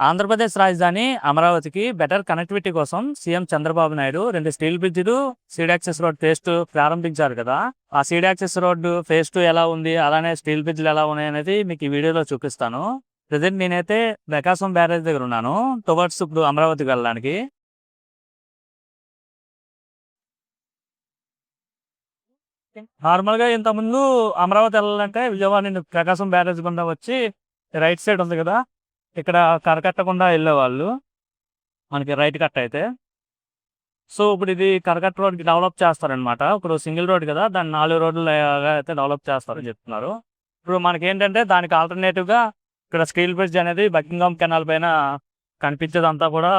ఆంధ్రప్రదేశ్ రాజధాని అమరావతికి better connectivity కోసం సీఎం చంద్రబాబు నాయుడు 2 స్టీల్ బ్రిడ్జిలు, సీడ్ యాక్సెస్ రోడ్ ఫేజ్ 2 ప్రారంభించారు కదా. ఆ సీడ్ యాక్సెస్ రోడ్డు ఫేజ్ 2 ఎలా ఉంది, అలానే స్టీల్ బ్రిడ్జిలు ఎలా ఉన్నాయి అనేది మీకు ఈ వీడియోలో చూపిస్తాను. ప్రజెంట్ నేనైతే ప్రకాశం బ్యారేజ్ దగ్గర ఉన్నాను, టువర్డ్స్ ఇప్పుడు అమరావతికి వెళ్ళడానికి. నార్మల్గా ఇంతకుముందు అమరావతి వెళ్ళాలంటే విజయవాడ నుండి ప్రకాశం బ్యారేజ్ గుండా వచ్చి రైట్ సైడ్ ఉంది కదా, ఇక్కడ కరకట్టకుండా వెళ్ళేవాళ్ళు, మనకి రైట్ కట్ అయితే. సో ఇప్పుడు ఇది కరకట్ట రోడ్కి డెవలప్ చేస్తారనమాట. ఇప్పుడు సింగిల్ రోడ్ కదా, దాన్ని 4 రోడ్లు అయితే డెవలప్ చేస్తారని చెప్తున్నారు. ఇప్పుడు మనకి ఏంటంటే దానికి ఆల్టర్నేటివ్గా ఇక్కడ స్టీల్ బ్రిడ్జ్ అనేది బకింగ్హామ్ కెనాల్ పైన కనిపించేదంతా కూడా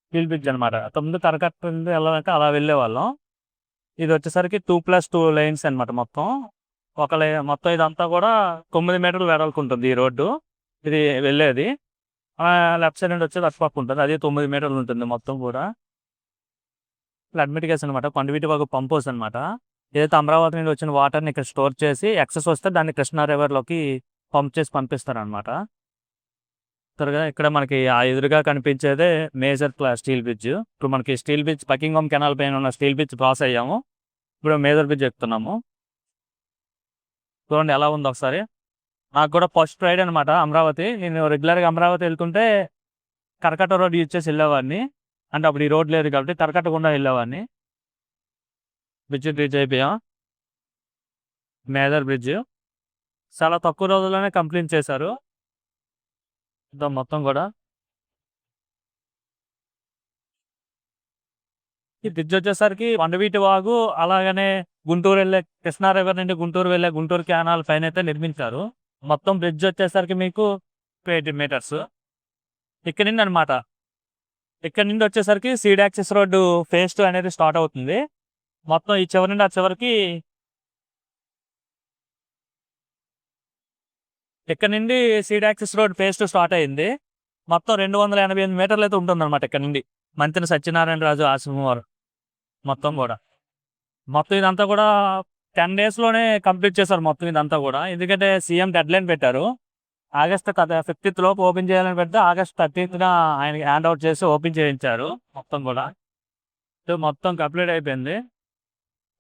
స్టీల్ బ్రిడ్జ్ అనమాట. ముందు కరకట్ట నుండి వెళ్ళాలంటే అలా వెళ్ళేవాళ్ళం. ఇది వచ్చేసరికి 2+2 లైన్స్ అనమాట. మొత్తం ఇదంతా కూడా 9 మీటర్లు వెడల్పు ఉంటుంది ఈ రోడ్డు. ఇది వెళ్ళేది లెఫ్ట్ సైడ్ నుండి వచ్చేది అటుపక్క ఉంటుంది, అది 9 మీటర్లు ఉంటుంది మొత్తం కూడా. అడ్మిట్ కేసు అనమాట, కొండవీటి వాగు పంప్ హౌస్ అనమాట. ఏదైతే అమరావతి నుండి వచ్చిన వాటర్ని ఇక్కడ స్టోర్ చేసి ఎక్సెస్ వస్తే దాన్ని కృష్ణా రివర్లోకి పంప్ చేసి పంపిస్తారనమాట. త్వరగా ఇక్కడ మనకి ఆ ఎదురుగా కనిపించేదే మేజర్ స్టీల్ బ్రిడ్జ్. ఇప్పుడు మనకి స్టీల్ బ్రిడ్జ్ బకింగ్హామ్ కెనాల్ పైన ఉన్న స్టీల్ బ్రిడ్జ్ క్రాస్ అయ్యాము, ఇప్పుడు మేజర్ బ్రిడ్జ్ ఎక్కుతున్నాము. చూడండి ఎలా ఉందో ఒకసారి. నాకు కూడా ఫస్ట్ రైడ్ అనమాట అమరావతి. నేను రెగ్యులర్గా అమరావతి వెళ్తుంటే కరకట్ట రోడ్ యూజ్ చేసి వెళ్ళేవాడిని, అంటే అప్పుడు ఈ రోడ్ లేదు కాబట్టి కరకట్ట గుండా వెళ్ళేవాడిని. బ్రిడ్జ్ రీచ్ అయిపోయాం. మేజర్ బ్రిడ్జ్ చాలా తక్కువ రోజుల్లోనే కంప్లీట్ చేశారు మొత్తం కూడా. ఈ బ్రిడ్జ్ వచ్చేసరికి కొండవీటి వాగు, అలాగనే గుంటూరు వెళ్ళే కృష్ణా రివర్ నుండి గుంటూరు వెళ్ళే గుంటూరు క్యానాల్ పైన అయితే నిర్మించారు. మొత్తం బ్రిడ్జ్ వచ్చేసరికి మీకు 80 మీటర్స్ ఇక్కడ నుండి అనమాట. ఇక్కడ నుండి వచ్చేసరికి సీడ్ యాక్సెస్ రోడ్డు ఫేజ్ 2 అనేది స్టార్ట్ అవుతుంది. మొత్తం ఈ చివరి నుండి ఆ చివరికి ఇక్కడ నుండి seed access road phase 2 start అయింది. మొత్తం 288 మీటర్లు అయితే ఉంటుంది అనమాట. ఇక్కడ నుండి మంతెన సత్యనారాయణ రాజు ఆశ్రమం వారు మొత్తం ఇదంతా కూడా 10 డేస్లోనే కంప్లీట్ చేశారు మొత్తం ఇదంతా కూడా. ఎందుకంటే సీఎం డెడ్ లైన్ పెట్టారు, ఆగస్ట్ 15th లోపు ఓపెన్ చేయాలని పెడితే ఆగస్ట్ 13th ఆయనకి హ్యాండ్ అవుట్ చేసి ఓపెన్ చేయించారు మొత్తం కూడా. మొత్తం కంప్లీట్ అయిపోయింది.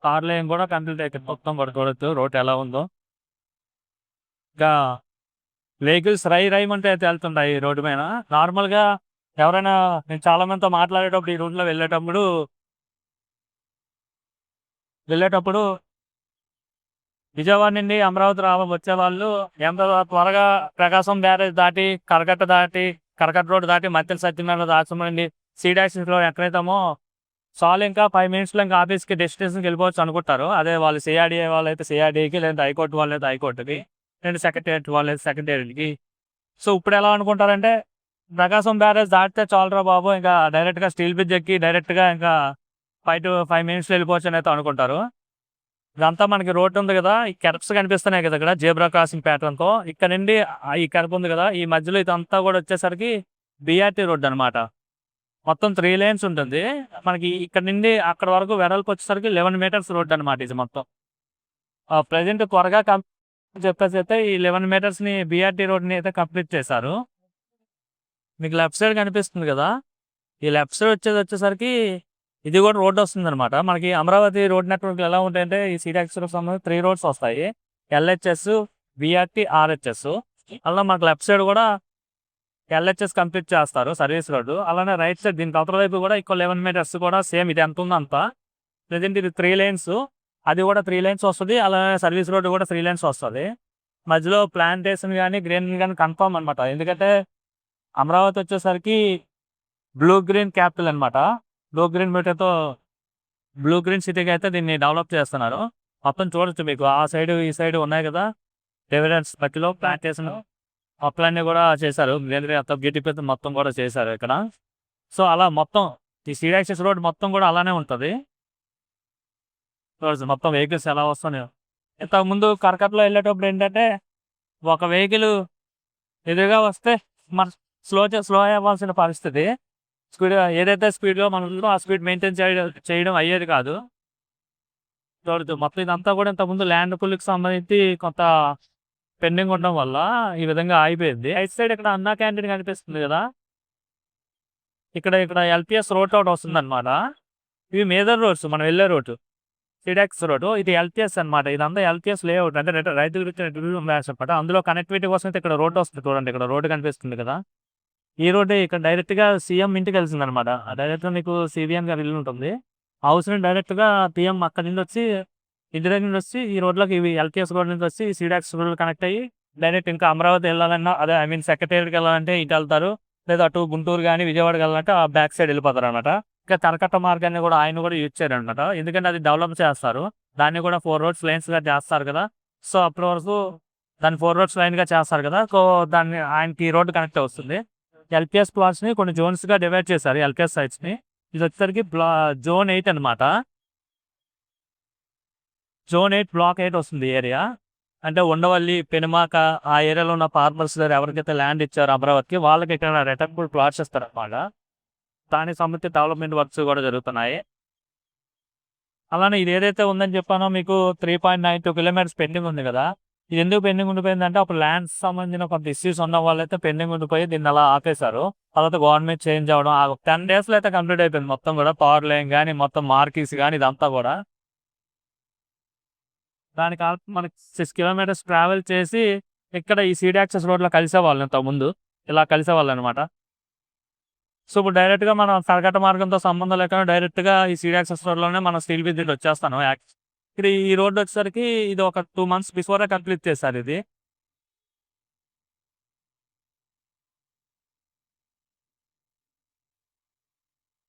కార్ లైన్ కూడా కంప్లీట్ అయిపోయింది మొత్తం కూడా. చూడొచ్చు రోడ్ ఎలా ఉందో. ఇంకా వెహికల్స్ రైమంటే అయితే వెళ్తుంటాయి ఈ రోడ్డు పైన. నార్మల్గా ఎవరైనా, నేను చాలా మందితో మాట్లాడేటప్పుడు ఈ రోడ్లో వెళ్ళేటప్పుడు విజయవాడ నుండి అమరావతి వచ్చే వాళ్ళు ఎంత త్వరగా ప్రకాశం బ్యారేజ్ దాటి కరకట్ట రోడ్ దాటి మధ్య సత్యనారాయణ ఆశ్రమం నుండి సీడ్ యాక్సెస్లో ఎక్కడైతామో చాలు, ఇంకా 5 మినిట్స్లో ఇంకా ఆఫీస్కి డెస్టినేషన్కి వెళ్ళిపోవచ్చు అనుకుంటారు. అదే వాళ్ళు సిఆర్డీఏ వాళ్ళు అయితే సిఆర్డీకి, లేదా హైకోర్టు వాళ్ళు అయితే హైకోర్టుకి, లేదా సెక్రటేరియట్ వాళ్ళు అయితే సెక్రటేరియట్కి. సో ఇప్పుడు ఎలా అనుకుంటారంటే ప్రకాశం బ్యారేజ్ దాటితే చాలరా బాబు, ఇంకా డైరెక్ట్గా స్టీల్ బ్రిడ్జ్ ఎక్కి డైరెక్ట్గా ఇంకా 5 to 5 మినిట్స్లో వెళ్ళిపోవచ్చు అని అయితే అనుకుంటారు. ఇదంతా మనకి రోడ్డు ఉంది కదా, ఈ కెరప్స్ కనిపిస్తున్నాయి కదా ఇక్కడ జేబ్రా క్రాసింగ్ ప్యాటర్న్తో. ఇక్కడ నుండి ఈ కెరప్ ఉంది కదా, ఈ మధ్యలో ఇదంతా కూడా వచ్చేసరికి బీఆర్టీ రోడ్డు అనమాట. మొత్తం 3 lanes ఉంటుంది మనకి. ఇక్కడ నుండి అక్కడ వరకు వెడల్పు వచ్చేసరికి 11 మీటర్స్ రోడ్డు అనమాట ఇది మొత్తం. ప్రజెంట్ త్వరగా చెప్పేసి అయితే ఈ 11 మీటర్స్ని బీఆర్టీ రోడ్ని అయితే కంప్లీట్ చేశారు. మీకు లెఫ్ట్ సైడ్ కనిపిస్తుంది కదా, ఈ లెఫ్ట్ సైడ్ వచ్చేసరికి ఇది కూడా రోడ్డు వస్తుంది అనమాట. మనకి అమరావతి రోడ్ నెట్వర్క్ ఎలా ఉంటాయంటే ఈ సీడ్ యాక్సెస్కి సంబంధించి 3 roads వస్తాయి, ఎల్హెచ్ఎస్, బీఆర్టీ, ఆర్హెచ్ఎస్. అలా మనకు లెఫ్ట్ సైడ్ కూడా ఎల్హెచ్ఎస్ కంప్లీట్ చేస్తారు సర్వీస్ రోడ్డు. అలానే రైట్ సైడ్ దీనికి అవతల వైపు కూడా ఇంకో 11 మీటర్స్ కూడా సేమ్ ఇది ఎంత ఉందో అంత. ప్రజెంట్ ఇది 3 lanes, అది కూడా 3 lanes వస్తుంది. అలానే సర్వీస్ రోడ్డు కూడా 3 lanes వస్తుంది. మధ్యలో ప్లాంటేషన్ కానీ గ్రీన్ కానీ కన్ఫర్మ్ అనమాట. ఎందుకంటే అమరావతి వచ్చేసరికి బ్లూ గ్రీన్ క్యాపిటల్ అనమాట. బ్లూ గ్రీన్ సిటీకి అయితే దీన్ని డెవలప్ చేస్తున్నారు. మొత్తం చూడొచ్చు మీకు, ఆ సైడ్ ఈ సైడ్ ఉన్నాయి కదా డివిడెండ్స్, మధ్యలో ప్లాంటేషన్ మొక్కలన్నీ కూడా చేశారు. గ్రీనరీ అంతా బ్యూటిఫుల్ మొత్తం కూడా చేశారు ఇక్కడ. సో అలా మొత్తం ఈ సీడ్ యాక్సెస్ రోడ్ మొత్తం కూడా అలానే ఉంటుంది. చూడొచ్చు మొత్తం వెహికల్స్ ఎలా వస్తున్నాయో. ఇంతకుముందు కరకట్టలో వెళ్ళేటప్పుడు ఏంటంటే ఒక వెహికల్ ఎదురుగా వస్తే మన స్లో అవ్వాల్సిన పరిస్థితి. ఏదైతే స్పీడ్లో మనం ఉందో ఆ స్పీడ్ మెయింటైన్ చేయడం అయ్యేది కాదు. చూడదు మొత్తం ఇదంతా కూడా ఇంతకుముందు ల్యాండ్ పుల్కి సంబంధించి కొంత పెండింగ్ ఉండడం వల్ల ఈ విధంగా ఆగిపోయింది. రైట్ సైడ్ ఇక్కడ అన్నా క్యాంటీన్ కనిపిస్తుంది కదా! ఇక్కడ ఎల్‌పీఎస్ రోడ్ ఒకటి వస్తుందన్నమాట. ఇవి మేజర్ రోడ్స్ మనం వెళ్ళే రోడ్డు. సిడాక్స్ రోడ్. ఇది ఎల్‌పీఎస్ అనమాట. ఇదంతా ఎల్‌పీఎస్ లేఅవుట్ అంటే రైతు గురించి అనమాట. అందులో కనెక్టివిటీ కోసం అయితే ఇక్కడ రోడ్ వస్తుంది చూడండి. ఇక్కడ రోడ్ కనిపిస్తుంది కదా! ఈ రోడ్డే ఇక్కడ డైరెక్ట్‌గా సీఎం ఇంటికి వెళ్తుందనమాట. డైరెక్ట్‌గా మీకు సీఎం గారి ఇల్లు ఉంటుంది. హౌస్ నుండి డైరెక్ట్‌గా పీఎం అక్కడి నుండి వచ్చి ఇంటి దగ్గర నుండి వచ్చి ఈ రోడ్‌లోకి ఇవి ఎల్‌పీఎస్ రోడ్ నుంచి వచ్చి సిడాక్స్ రోడ్ కనెక్ట్ అయ్యి డైరెక్ట్ ఇంకా అమరావతి వెళ్ళాలన్నా అదే ఐ మీన్ సెక్రటేరియట్‌కి వెళ్ళాలంటే ఇటు వెళ్తారు. లేదా అటు గుంటూరు గాని, విజయవాడకి వెళ్ళాలంటే ఆ బ్యాక్ సైడ్ వెళ్ళిపోతారనమాట. ఇంకా కరకట్ట మార్గాన్ని కూడా ఆయన కూడా యూజ్ చేయరనమాట. ఎందుకంటే అది డెవలప్ చేస్తారు. దాన్ని కూడా 4 రోడ్స్ లైన్స్‌గా చేస్తారు కదా! సో, అప్పటి వరకు దాన్ని 4 రోడ్స్ లైన్‌గా చేస్తారు కదా! సో, దాన్ని ఆయనకి ఈ రోడ్డు కనెక్ట్ అవుతుంది. ఎల్‌పీఎస్ ప్లాట్స్‌ని కొన్ని జోన్స్‌గా డివైడ్ చేశారు ఎల్‌పీఎస్ సైట్స్‌ని. ఇదొచ్చేసరికి జోన్ 8 అనమాట. జోన్ 8 బ్లాక్ 8 వస్తుంది ఏరియా. అంటే ఉండవల్లి, పెనుమాక ఆ ఏరియాలో ఉన్న ఫార్మర్స్ దగ్గర ఎవరికైతే ల్యాండ్ ఇచ్చారో అమరావతికి వాళ్ళకి ఇక్కడ రిటర్నబుల్ ప్లాట్స్ ఇస్తారనమాట. దానికి సంబంధించి డెవలప్‌మెంట్ వర్క్స్ కూడా జరుగుతున్నాయి. అలానే ఇది ఏదైతే ఉందని చెప్పానో మీకు 3.92 కిలోమీటర్స్ పెండింగ్ ఉంది కదా! ఇది ఎందుకు పెండింగ్ ఉండిపోయిందంటే అప్పుడు ల్యాండ్స్ సంబంధించిన కొంత ఇష్యూస్ ఉన్న వాళ్ళైతే పెండింగ్ ఉండిపోయి దీన్ని అలా ఆపేశారు. తర్వాత గవర్నమెంట్ చేంజ్ అవ్వడం 10 డేస్‌లో అయితే కంప్లీట్ అయిపోయింది మొత్తం కూడా. పవర్ లైన్ గాని, మొత్తం మార్కీస్ గాని ఇదంతా కూడా. దానికి మనకి 6 కిలోమీటర్స్ ట్రావెల్ చేసి ఇక్కడ ఈ సీడ్ యాక్సెస్ రోడ్‌లో కలిసేవాళ్ళు ఇంతకుముందు. ఇలా కలిసేవాళ్ళనమాట. సో, ఇప్పుడు డైరెక్ట్‌గా మనం కరకట్ట మార్గంతో సంబంధం లేకుండా డైరెక్ట్‌గా ఈ సీడ్ యాక్సెస్ రోడ్‌లోనే మనం స్టీల్ బ్రిడ్జ్ వచ్చేస్తాను. ఇక్కడ ఈ రోడ్ వచ్చేసరికి ఇది ఒక 2 మంత్స్ బిఫోరే కంప్లీట్ చేశారు ఇది.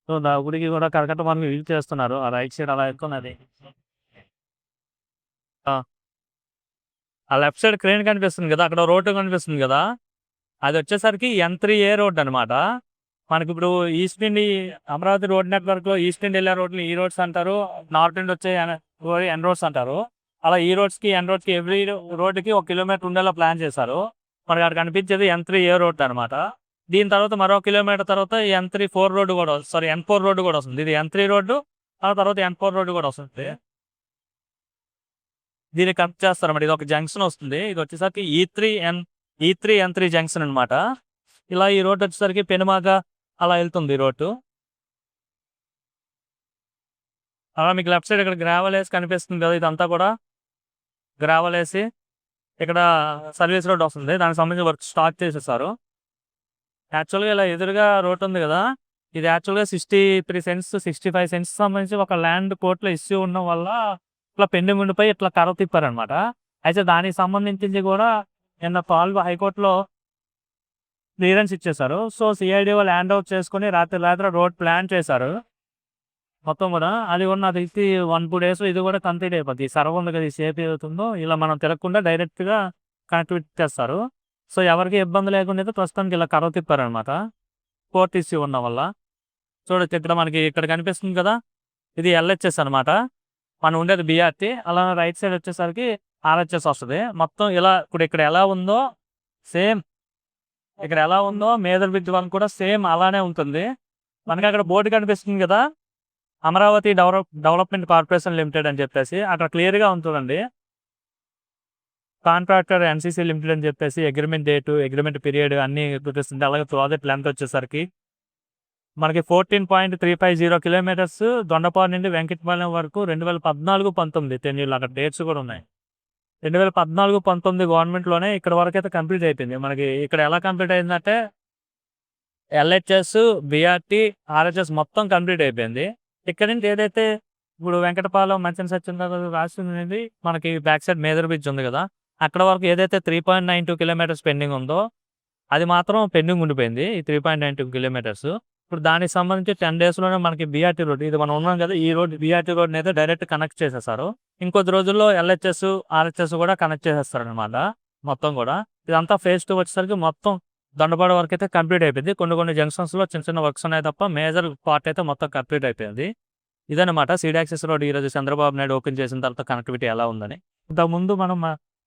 సో, గుడికి కూడా కరకట్ట మార్గం యూజ్ చేస్తున్నారు. ఆ రైట్ సైడ్ అలా ఎక్కున్నది. ఆ! ఆ లెఫ్ట్ సైడ్ క్రేన్ కనిపిస్తుంది కదా! అక్కడ రోడ్డు కనిపిస్తుంది కదా! అదొచ్చేసరికి N3A రోడ్ అనమాట. మనకిప్పుడు ఈస్ట్ నుండి అమరావతి రోడ్ నెట్వర్క్‌లో ఈస్ట్ నుండి వెళ్ళే రోడ్‌ని ఈ రోడ్స్ అంటారు. నార్త్ నుండి వచ్చే ఎన్ రోడ్స్ అంటారు. అలా ఈ రోడ్స్‌కి, ఎన్ రోడ్స్‌కి ఎవ్రీ రోడ్డుకి 1 కిలోమీటర్ ఉండేలా ప్లాన్ చేశారు. మనకి అక్కడ కనిపించేది N3A రోడ్ అనమాట. దీని తర్వాత మరో కిలోమీటర్ తర్వాత N4 రోడ్డు కూడా N4 రోడ్డు కూడా వస్తుంది. ఇది N3 రోడ్డు. ఆ తర్వాత N4 రోడ్డు కూడా వస్తుంది. దీన్ని కనెక్ట్ చేస్తారన్నమాట. ఇదొక జంక్షన్ వస్తుంది. ఇది వచ్చేసరికి E3, N3 జంక్షన్ అనమాట. ఇలా ఈ రోడ్ వచ్చేసరికి పెనుమాక అలా వెళ్తుంది ఈ రోడ్డు. అలా మీకు లెఫ్ట్ సైడ్ ఇక్కడ గ్రావెల్ వేసి కనిపిస్తుంది కదా! ఇదంతా కూడా గ్రావెల్ వేసి ఇక్కడ సర్వీస్ రోడ్ వస్తుంది. దానికి సంబంధించి వర్క్ స్టార్ట్ చేసేసారు. యాక్చువల్‌గా ఇలా ఎదురుగా రోడ్ ఉంది కదా! ఇది యాక్చువల్‌గా 63 సెంట్స్, 65 సెంట్స్ సంబంధించి ఒక ల్యాండ్ కోర్ట్‌లో ఇష్యూ ఉండడం వల్ల ఇట్లా పెండింగ్ ఉండిపోయి ఇట్లా కర్ర తిప్పారనమాట. అయితే దానికి సంబంధించింది కూడా నిన్న హైకోర్టులో క్లియరెన్స్ ఇచ్చేశారు. సో, సీఐడీ వాళ్ళు హ్యాండ్ ఓవర్ చేసుకొని రాత్రి రోడ్ ప్లాన్ చేశారు. మొత్తం కూడా అది కూడా నాకు తెలిసి 1, 2 డేస్‌లో ఇది కూడా కంప్లీట్ అయిపోద్ది. ఈ సర్వ్ ఉంది కదా! ఈ షేప్ ఏదవుతుందో ఇలా మనం తిరగకుండా డైరెక్ట్‌గా కనెక్టివిటీ చేస్తారు. సో, ఎవరికీ ఇబ్బంది లేకుండా అయితే ప్రస్తుతానికి ఇలా కర్ర తిప్పారనమాట. కోర్ట్ ఇష్యూ ఉన్న వల్ల. చూడొచ్చు ఇక్కడ మనకి ఇక్కడ కనిపిస్తుంది కదా! ఇది ఎల్‌హెచ్‌ఎస్ అనమాట. మనం ఉండేది బీఆర్‌టీ. అలా రైట్ సైడ్ వచ్చేసరికి ఆర్‌హెచ్‌ఎస్ వస్తది. మొత్తం ఇలా ఇప్పుడు ఇక్కడ ఎలా ఉందో సేమ్ ఇక్కడ ఎలా ఉందో మేజర్ బ్రిడ్జ్ 1 కూడా సేమ్ అలానే ఉంటుంది. మనకి అక్కడ బోర్డు కనిపిస్తుంది కదా! అమరావతి డెవలప్‌మెంట్ కార్పొరేషన్ లిమిటెడ్ అని చెప్పేసి అక్కడ క్లియర్‌గా ఉంటుందండి. కాంట్రాక్టర్ ఎన్‌సీసీ లిమిటెడ్ అని చెప్పేసి అగ్రీమెంట్ డేటు, అగ్రీమెంట్ పీరియడ్ అన్నీ చూపిస్తుంది. అలాగే ప్రాజెక్ట్ లెంత్ వచ్చేసరికి మనకి 14.350 కిలోమీటర్స్ దొండపాడు నుండి వెంకటపాలెం వరకు 2014, 19 10 అక్కడ డేట్స్ కూడా ఉన్నాయి. 2014, 19 గవర్నమెంట్‌లోనే ఇక్కడ వరకైతే కంప్లీట్ అయిపోయింది. మనకి ఇక్కడ ఎలా కంప్లీట్ అయిందంటే ఎల్‌హెచ్‌ఎస్, బీఆర్‌టీ, ఆర్‌హెచ్‌ఎస్ మొత్తం కంప్లీట్ అయిపోయింది. ఇక్కడ నుంచి ఏదైతే ఇప్పుడు వెంకటపాలెం, మంచం సత్యనారాయణ రాసింది మనకి బ్యాక్ సైడ్ మేజర్ బ్రిడ్జ్ ఉంది కదా! అక్కడ వరకు ఏదైతే 3.92 కిలోమీటర్స్ పెండింగ్ ఉందో అది మాత్రం పెండింగ్ ఉండిపోయింది. ఈ 3.92 కిలోమీటర్స్. ఇప్పుడు దానికి సంబంధించి 10 డేస్‌లోనే మనకి బీఆర్‌టీ రోడ్ ఇది మనం ఉన్నాం కదా! ఈ రోడ్ బీఆర్‌టీ రోడ్‌ని అయితే డైరెక్ట్ కనెక్ట్ చేసేసారు. ఇంకొద్ది రోజుల్లో ఎల్‌హెచ్‌ఎస్, ఆర్‌హెచ్‌ఎస్ కూడా కనెక్ట్ చేసేస్తారనమాట మొత్తం కూడా. ఇదంతా ఫేజ్ 2 వచ్చేసరికి మొత్తం దొండపాడు వరకు అయితే కంప్లీట్ అయిపోయింది. కొన్ని జంక్షన్స్‌లో చిన్న వర్క్స్ ఉన్నాయి తప్ప మేజర్ పార్ట్ అయితే మొత్తం కంప్లీట్ అయిపోయింది. ఇదనమాట సీడ్ యాక్సెస్ రోడ్ ఈరోజు చంద్రబాబు నాయుడు ఓపెన్ చేసిన తర్వాత కనెక్టివిటీ ఎలా ఉందని.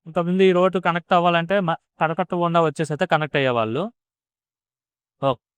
ఇంతకుముందు ఈ రోడ్డు కనెక్ట్ అవ్వాలంటే కరకట్ట గుండా వచ్చేసి అయితే కనెక్ట్ అయ్యేవాళ్ళు. ఓకే.